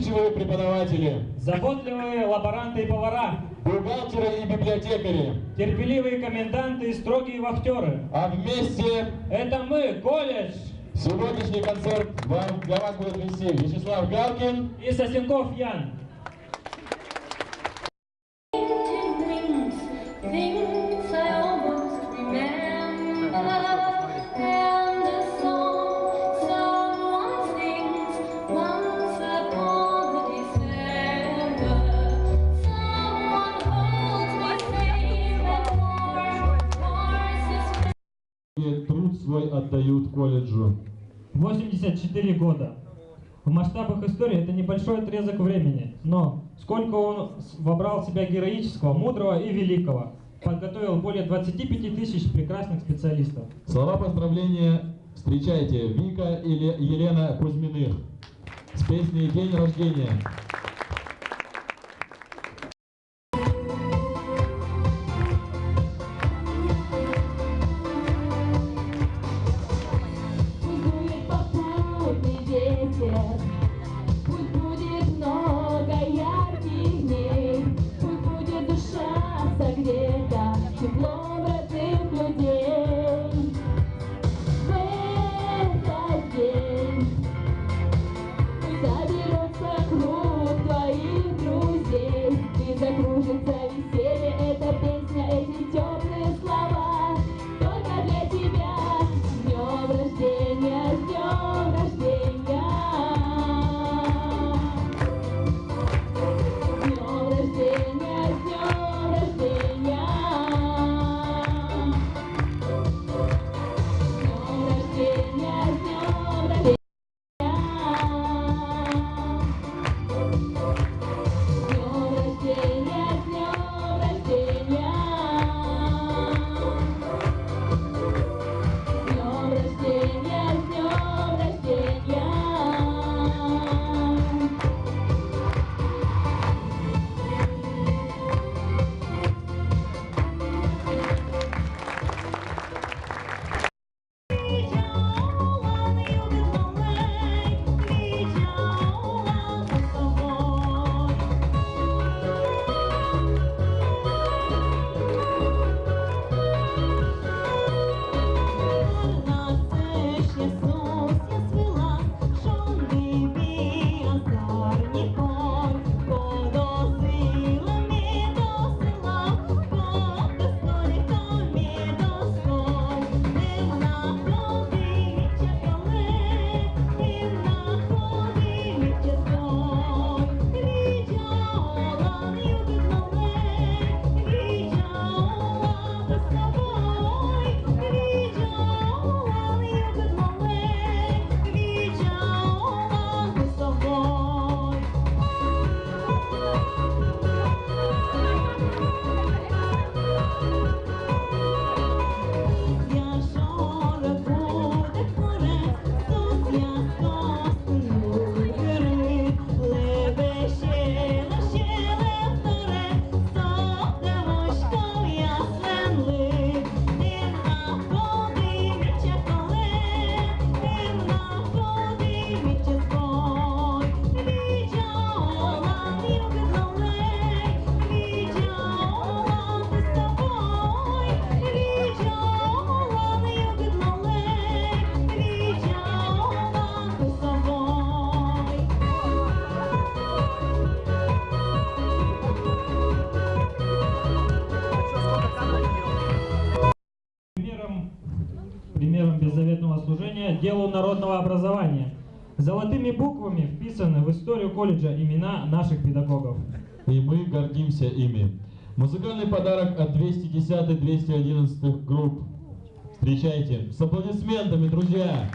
усидчивые преподаватели, заботливые лаборанты и повара, бухгалтеры и библиотекари, терпеливые коменданты и строгие вахтеры. А вместе это мы, колледж! Сегодняшний концерт для вас будет вести Вячеслав Галкин и Сосенков Ян. Труд свой отдают колледжу. 84 года. В масштабах истории это небольшой отрезок времени, но сколько он вобрал в себя героического, мудрого и великого. Подготовил более 25 тысяч прекрасных специалистов. Слова поздравления встречайте Вика и Елена Кузьминых с песней «День рождения». Пусть будет много ярких дней, пусть будет душа согрета теплом родных людей. В этот день пусть соберется круг твоих друзей, и закружится веселье, эта песня, эти теплые слова только для тебя. С днем рождения, с днем рождения. Примером беззаветного служения делу народного образования. Золотыми буквами вписаны в историю колледжа имена наших педагогов. И мы гордимся ими. Музыкальный подарок от 210-211 групп. Встречайте с аплодисментами, друзья!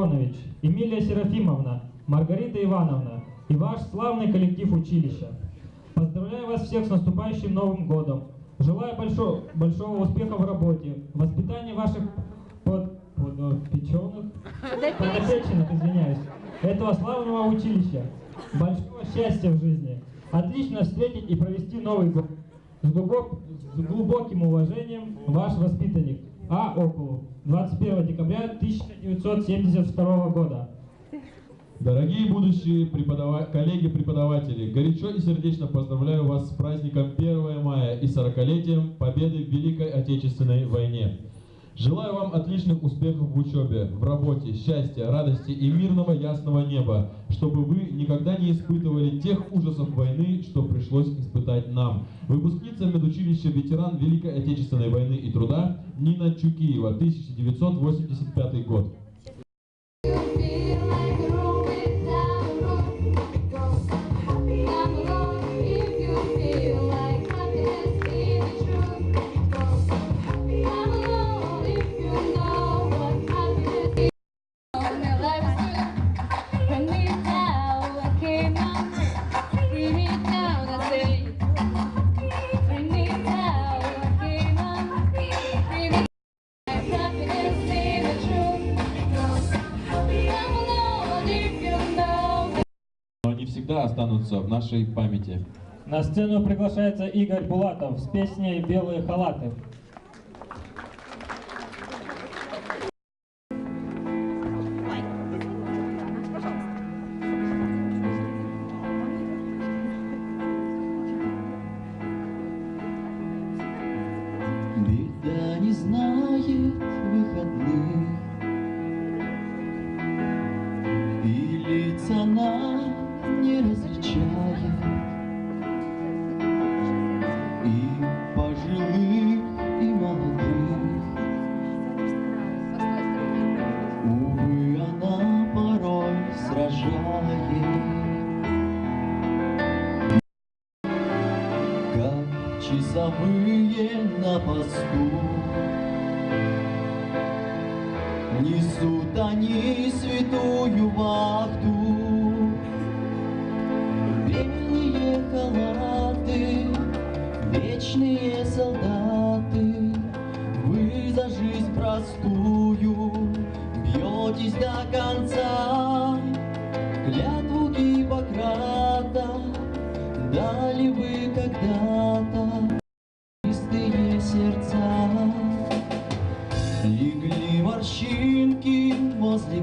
Ларионович, Эмилия Серафимовна, Маргарита Ивановна и ваш славный коллектив училища. Поздравляю вас всех с наступающим Новым годом. Желаю большого успеха в работе, воспитании ваших подопеченных, извиняюсь, этого славного училища. Большого счастья в жизни. Отлично встретить и провести Новый год. С глубоким уважением, ваш воспитанник А. Окулов. 21 декабря 1972 года. Дорогие будущие коллеги-преподаватели, горячо и сердечно поздравляю вас с праздником 1 мая и 40-летием Победы в Великой Отечественной войне. Желаю вам отличных успехов в учебе, в работе, счастья, радости и мирного ясного неба, чтобы вы никогда не испытывали тех ужасов войны, что пришлось испытать нам. Выпускница медучилища, ветеран Великой Отечественной войны и труда Нина Чукиева, 1985 год. Всегда останутся в нашей памяти. На сцену приглашается Игорь Булатов с песней «Белые халаты». Беда не знает выходных, и лица она не различает, и пожилых, и молодых. Увы, она порой сражает, как часовые на посту. Несут они святую вахту. Белые халаты, вечные солдаты, вы за жизнь простую бьетесь до конца. Клятву Гиппократа дали вы когда-то. Чистые сердца легли морщинки возле.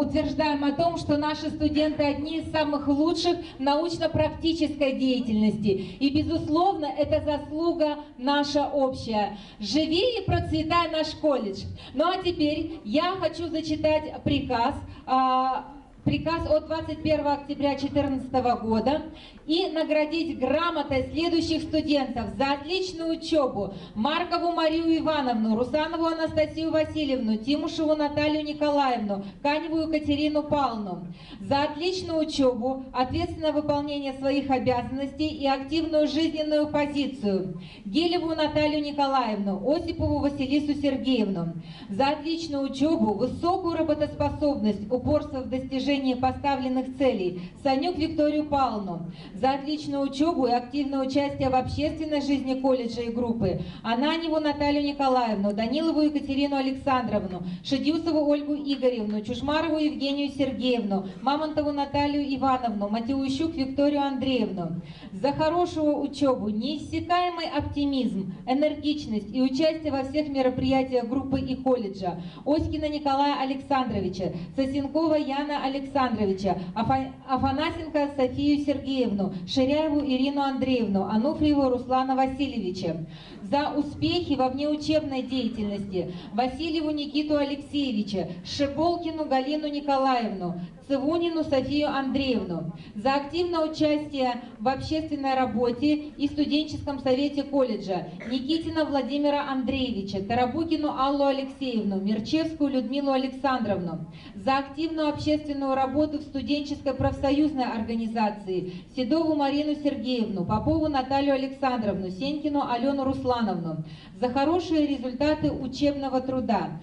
Утверждаем о том, что наши студенты одни из самых лучших в научно-практической деятельности. И, безусловно, это заслуга наша общая. Живи и процветай наш колледж. Ну а теперь я хочу зачитать приказ от 21 октября 2014 года и наградить грамотой следующих студентов за отличную учебу: Маркову Марию Ивановну, Русанову Анастасию Васильевну, Тимушеву Наталью Николаевну, Каневу Екатерину Павловну. За отличную учебу, ответственное выполнение своих обязанностей и активную жизненную позицию: Гелеву Наталью Николаевну, Осипову Василису Сергеевну. За отличную учебу, высокую работоспособность, упорство в достижении поставленных целей: Санюк Викторию Павловну. за отличную учебу и активное участие в общественной жизни колледжа и группы Ананьеву Наталью Николаевну, Данилову Екатерину Александровну, Шедюсову Ольгу Игоревну, Чушмарову Евгению Сергеевну, Мамонтову Наталью Ивановну, Матеущук Викторию Андреевну. За хорошую учебу, неиссякаемый оптимизм, энергичность и участие во всех мероприятиях группы и колледжа Оськина Николая Александровича, Сосенкова Яна Александровича, Афанасенко Софию Сергеевну, Ширяеву Ирину Андреевну, Ануфриеву Руслана Васильевича. За успехи во внеучебной деятельности Васильеву Никиту Алексеевича, Шиполкину Галину Николаевну, Цивунину Софию Андреевну. За активное участие в общественной работе и студенческом совете колледжа Никитина Владимира Андреевича, Тарабукину Аллу Алексеевну, Мерчевскую Людмилу Александровну. За активную общественную работу в студенческой профсоюзной организации Седову Марину Сергеевну, Попову Наталью Александровну, Сенькину Алену Руслановну. За хорошие результаты учебного труда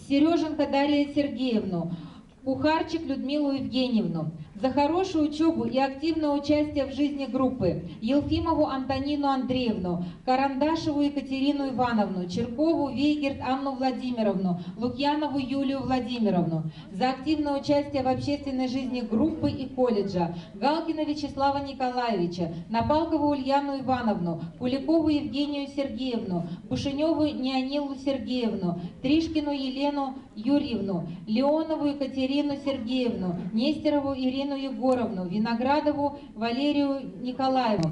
Сереженко Дарья Сергеевну, Кухарчик Людмилу Евгеньевну. За хорошую учебу и активное участие в жизни группы Елфимову Антонину Андреевну, Карандашеву Екатерину Ивановну, Черкову Вейгерт Анну Владимировну, Лукьянову Юлию Владимировну. За активное участие в общественной жизни группы и колледжа Галкина Вячеслава Николаевича, Напалкову Ульяну Ивановну, Куликову Евгению Сергеевну, Бушеневу Неонилу Сергеевну, Тришкину Елену Юрьевну, Леонову Екатерину Сергеевну, Нестерову Ирину Егоровну, Виноградову Валерию Николаевну.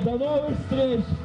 До новых встреч!